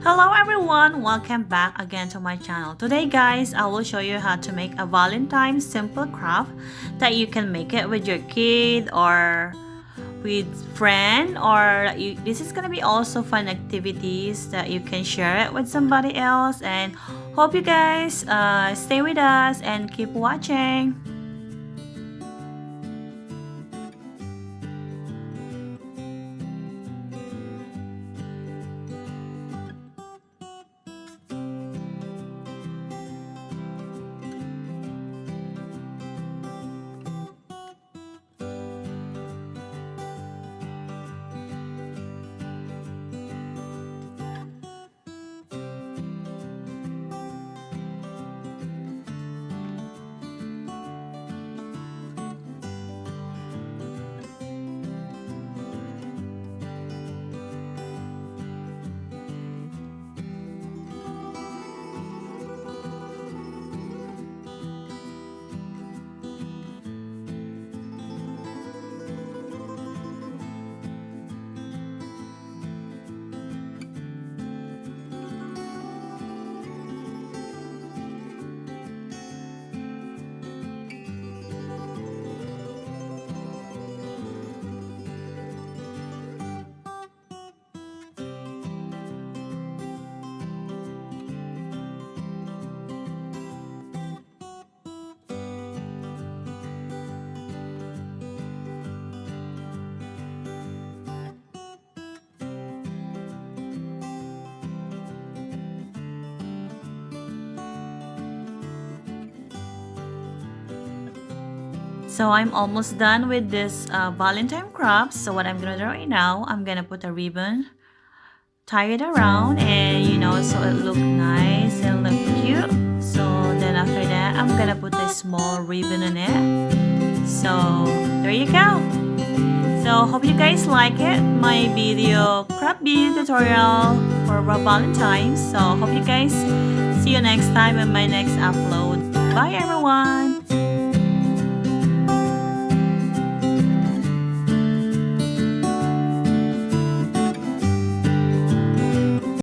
Hello everyone, welcome back again to my channel. Today guys, I will show you how to make a Valentine's simple craft that you can make it with your kid or with friend, or this is gonna be also fun activities that you can share it with somebody else. And hope you guys stay with us and keep watching. So I'm almost done with this Valentine crafts. So what I'm gonna do right now, I'm gonna put a ribbon, tie it around, and so it look nice and look cute. So then after that, I'm gonna put a small ribbon in it. So there you go. So hope you guys like it, my video craft beauty tutorial for Valentine's. So hope you guys see you next time in my next upload. Bye everyone.